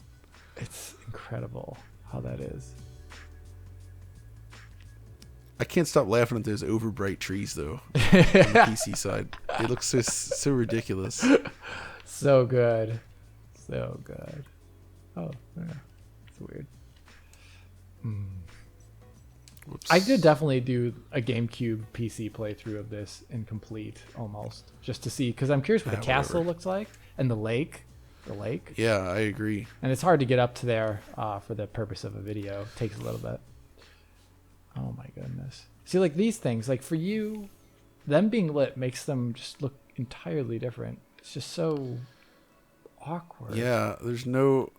It's incredible how that is. I can't stop laughing at those overbright trees, though, on the PC side. They look so ridiculous. So good. So good. Oh, yeah. It's weird. Whoops. I could definitely do a GameCube PC playthrough of this incomplete, almost, just to see, because I'm curious what the castle whatever. looks like and the lake. Yeah, I agree. And it's hard to get up to there for the purpose of a video. It takes a little bit. Oh my goodness. See, like these things, like for you, them being lit makes them just look entirely different. It's just so awkward. Yeah, there's no...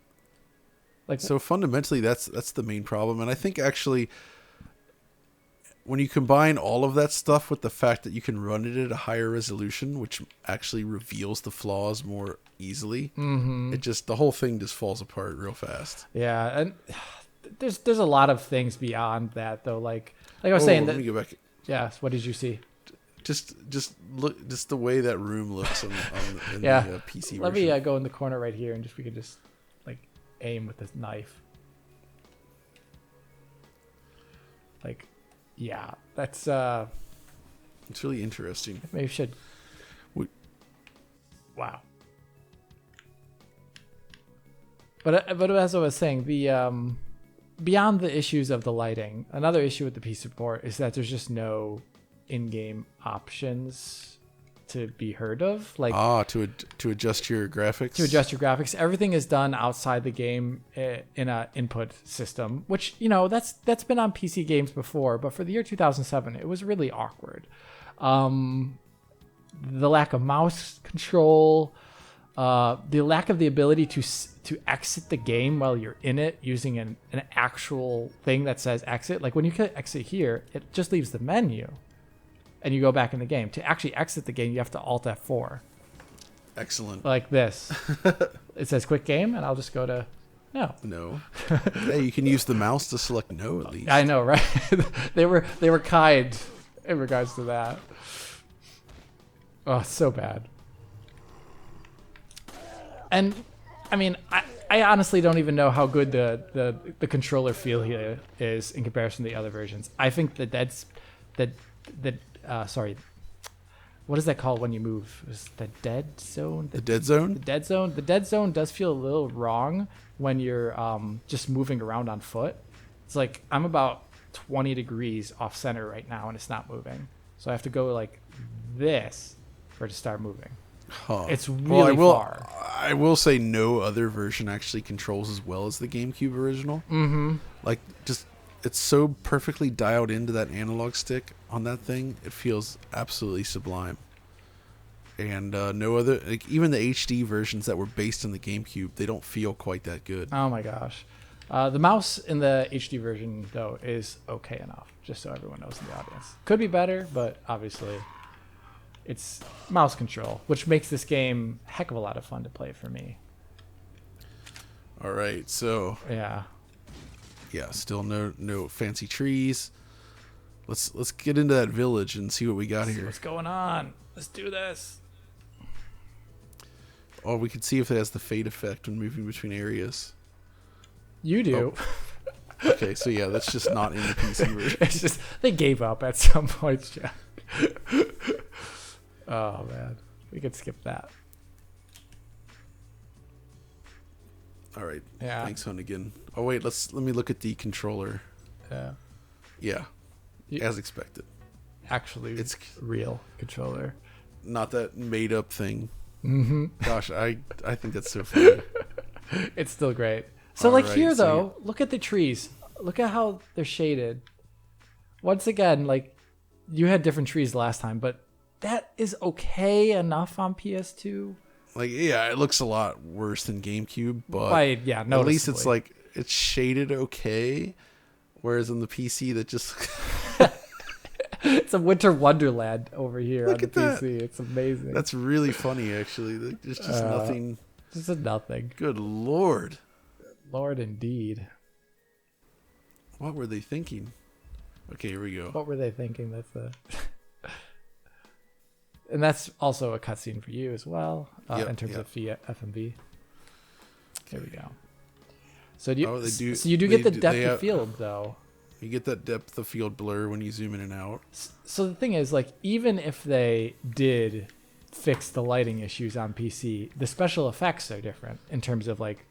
Like, So fundamentally, that's the main problem. And I think actually, when you combine all of that stuff with the fact that you can run it at a higher resolution, which actually reveals the flaws more easily, it just, the whole thing just falls apart real fast. yeah, and there's a lot of things beyond that though. Like I was saying let that. me go back. Yeah. What did you see? Just look, just the way that room looks in Yeah. the PC Let version. me go in the corner right here, and we could just like aim with this knife. Like, yeah, that's It's really interesting. maybe we should. We- Wow. But as I was saying, the beyond the issues of the lighting, another issue with the PC port is that there's just no in-game options to be heard of. Like to adjust your graphics. to adjust your graphics, everything is done outside the game in a input system, which that's been on PC games before, but for the year 2007, it was really awkward. The lack of mouse control. The lack of the ability to exit the game while you're in it using an actual thing that says exit. Like when you click exit here, it just leaves the menu. and you go back in the game. To actually exit the game, you have to Alt F4. Excellent. Like this. It says quick game, and I'll just go to no. No. Hey, you can use the mouse to select no at least. I know, right? they were kind in regards to that. Oh, it's so bad. And I mean, I honestly don't even know how good the controller feel here is in comparison to the other versions. I think sorry, what is that called when you move? Is the dead zone? The dead zone? The dead zone. The dead zone does feel a little wrong when you're just moving around on foot. It's like I'm about 20 degrees off center right now and it's not moving. So I have to go like this for it to start moving. Huh. It's really far. I will say no other version actually controls as well as the GameCube original. Mm-hmm. Like, just, it's so perfectly dialed into that analog stick on that thing. It feels absolutely sublime. And no other, like, even the HD versions that were based on the GameCube, they don't feel quite that good. Oh my gosh. The mouse in the HD version, though, is okay enough, just so everyone knows in the audience. Could be better, but obviously it's mouse control, which makes this game a heck of a lot of fun to play for me. All right, so yeah, still no fancy trees. Let's get into that village and see what we got here. What's going on? Let's do this. Oh, we can see if it has the fade effect when moving between areas. You do. Oh. Okay, so yeah, that's just not in the PC version. It's just they gave up at some point, Jeff. Oh man, we could skip that. All right. Yeah. Thanks, Hunnigan. Oh wait, let me look at the controller. Yeah. Yeah. As expected. Actually, it's real controller. Not that made up thing. Mm-hmm. Gosh, I think that's so funny. It's still great. So All like right, here so though, look at the trees. Look at how they're shaded. Once again, like you had different trees last time, but that is okay enough on PS2. Like, yeah, it looks a lot worse than GameCube, but yeah, at least it's like it's shaded okay. Whereas on the PC, that just it's a winter wonderland over here Look on the at PC. that. It's amazing. That's really funny, actually. There's just nothing. Just a nothing. Good Lord. Lord, indeed. What were they thinking? Okay, here we go. What were they thinking? That's a. And that's also a cutscene for you as well, in terms of FMV. Here we go. So you do get the depth of field though. You get that depth of field blur when you zoom in and out. So the thing is, like, even if they did fix the lighting issues on PC, the special effects are different in terms of like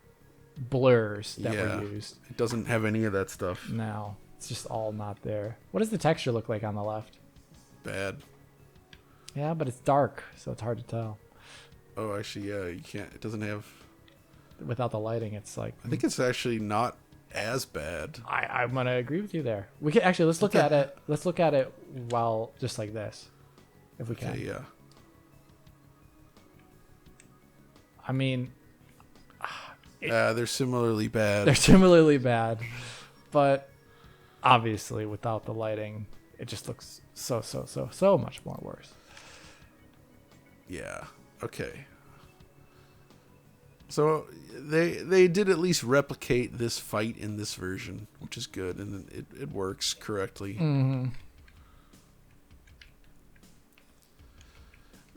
blurs that were used. It doesn't have any of that stuff. No, it's just all not there. What does the texture look like on the left? Bad. Yeah, but it's dark, so it's hard to tell. Oh, actually, yeah, you can't. It doesn't have. Without the lighting, it's like. I think it's actually not as bad. I'm gonna agree with you there. We can actually let's look at it. Let's look at it while just like this, if we can. Okay, yeah. I mean, they're similarly bad. They're similarly bad, but obviously without the lighting, it just looks so much more worse. Yeah. Okay. So they did at least replicate this fight in this version, which is good, and it works correctly. Mm-hmm.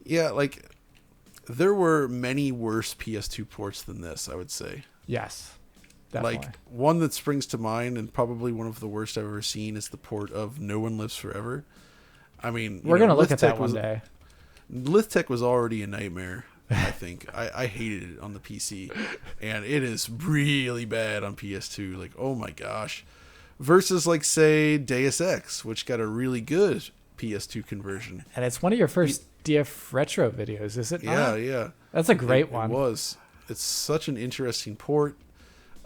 Yeah, like there were many worse PS2 ports than this, I would say. Yes, definitely. Like one that springs to mind, and probably one of the worst I've ever seen, is the port of No One Lives Forever. I mean, we're gonna look at that one day. Lithtech was already a nightmare. I think I hated it on the PC, and it is really bad on PS2. Like, oh my gosh, versus like say Deus Ex, which got a really good PS2 conversion. And it's one of your first DF retro videos, is it not? Yeah. That's a great one. It was. It's such an interesting port.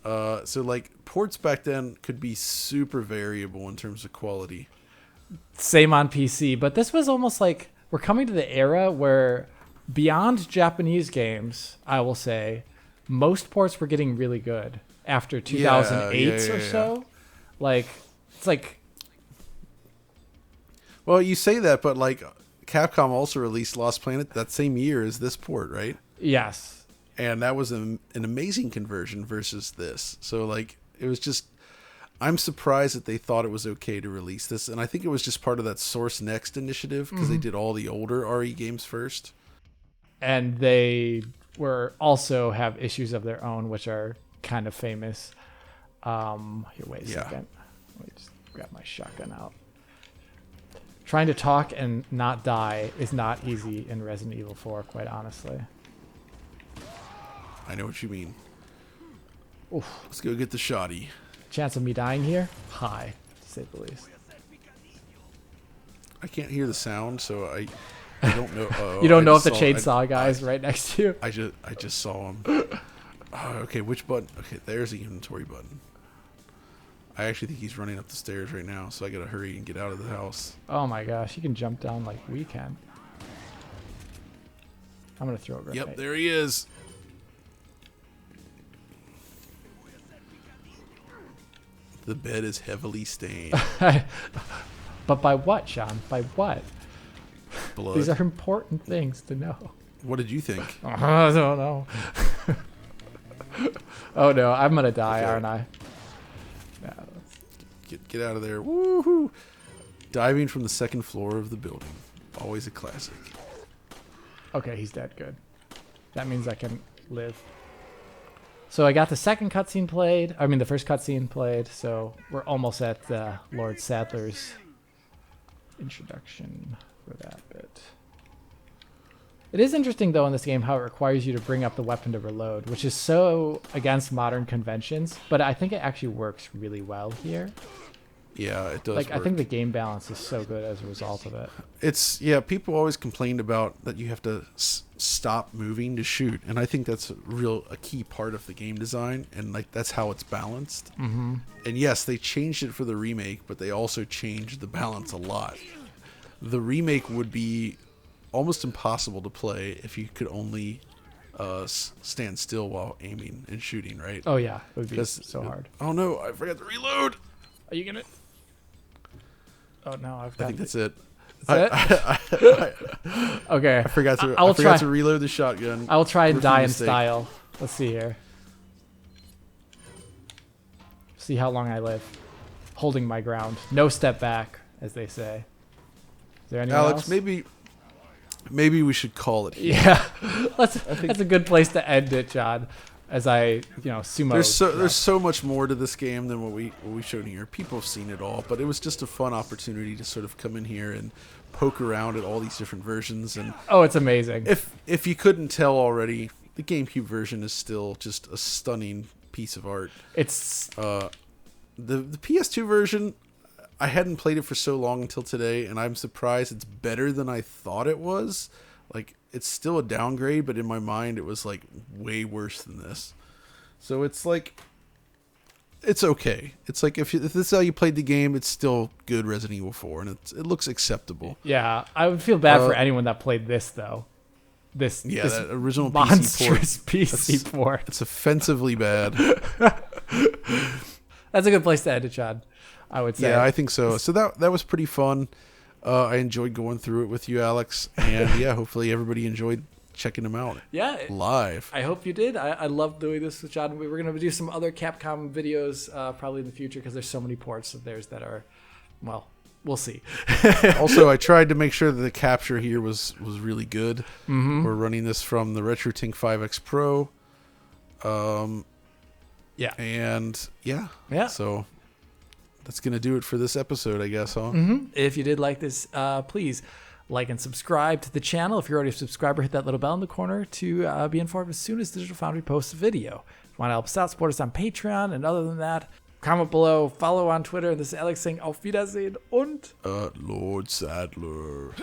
So like ports back then could be super variable in terms of quality. Same on PC, but this was almost like we're coming to the era where beyond Japanese games, I will say, most ports were getting really good after 2008 or so. Like, it's like... Well, you say that, but like Capcom also released Lost Planet that same year as this port, right? Yes. And that was an amazing conversion versus this. So like it was just, I'm surprised that they thought it was okay to release this, and I think it was just part of that Source Next initiative because they did all the older RE games first. And they also have issues of their own, which are kind of famous. Here, wait a second. Let me just grab my shotgun out. Trying to talk and not die is not easy in Resident Evil 4, quite honestly. I know what you mean. Oof. Let's go get the shotty. Chance of me dying here? High, to say the least. I can't hear the sound, so I don't know. You don't know if the chainsaw guy's right next to you? I just saw him. Okay, which button? Okay, there's the inventory button. I actually think he's running up the stairs right now, so I gotta hurry and get out of the house. Oh my gosh, he can jump down like we can. I'm gonna throw it right. Yep, there he is. The bed is heavily stained. But by what, Sean? By what? Blood. These are important things to know. What did you think? I don't know. Oh no, I'm gonna die, Okay. aren't I? Yeah, Get out of there. Woohoo! Diving from the second floor of the building. Always a classic. okay, he's dead. Good. That means I can live. So I got the second cutscene played. I mean, the first cutscene played. So we're almost at Lord Sadler's introduction for that bit. It is interesting, though, in this game how it requires you to bring up the weapon to reload, which is so against modern conventions, but I think it actually works really well here. Yeah, it does. Like, I work. think the game balance is so good as a result of it. It's, people always complained about that you have to stop moving to shoot, and I think that's a key part of the game design, and like that's how it's balanced. Mm-hmm. And yes, they changed it for the remake, but they also changed the balance a lot. The remake would be almost impossible to play if you could only stand still while aiming and shooting, right? Oh yeah, it would be so hard. Oh no, I forgot to reload. Are you gonna? Oh no, I think that's it. That's it? Okay. I forgot to. I'll I forgot try to reload the shotgun. I'll try and Rookie die in mistake. style. Let's see here. See how long I live. Holding my ground. No step back, as they say. Is there anyone Alex, else? maybe we should call it here. Yeah. That's a good place to end it, John. As I, sumo. There's so much more to this game than what we showed here. People have seen it all, but it was just a fun opportunity to sort of come in here and poke around at all these different versions. And Oh, it's amazing. if you couldn't tell already, the GameCube version is still just a stunning piece of art. It's The PS2 version, I hadn't played it for so long until today, and I'm surprised it's better than I thought it was. Like, it's still a downgrade, but in my mind it was like way worse than this. So it's like, it's okay. It's like if this is how you played the game, it's still good Resident Evil 4, and it looks acceptable. Yeah, I would feel bad for anyone that played this though. This that original monstrous PC PC port. It's offensively bad. That's a good place to end it, John. I would say. Yeah, I think so. So that was pretty fun. I enjoyed going through it with you, Alex, and yeah, hopefully everybody enjoyed checking them out. Yeah, live. I hope you did. I love doing this with John. We're going to do some other Capcom videos probably in the future because there's so many ports of theirs that are, well, we'll see. Also, I tried to make sure that the capture here was really good. Mm-hmm. We're running this from the RetroTink 5X Pro. Yeah. And yeah. So that's going to do it for this episode, I guess, huh? Mm-hmm. If you did like this, please like and subscribe to the channel. If you're already a subscriber, hit that little bell in the corner to be informed as soon as Digital Foundry posts a video. If you want to help us out, support us on Patreon. And other than that, comment below, follow on Twitter. This is Alex saying Auf Wiedersehen und Lord Sadler.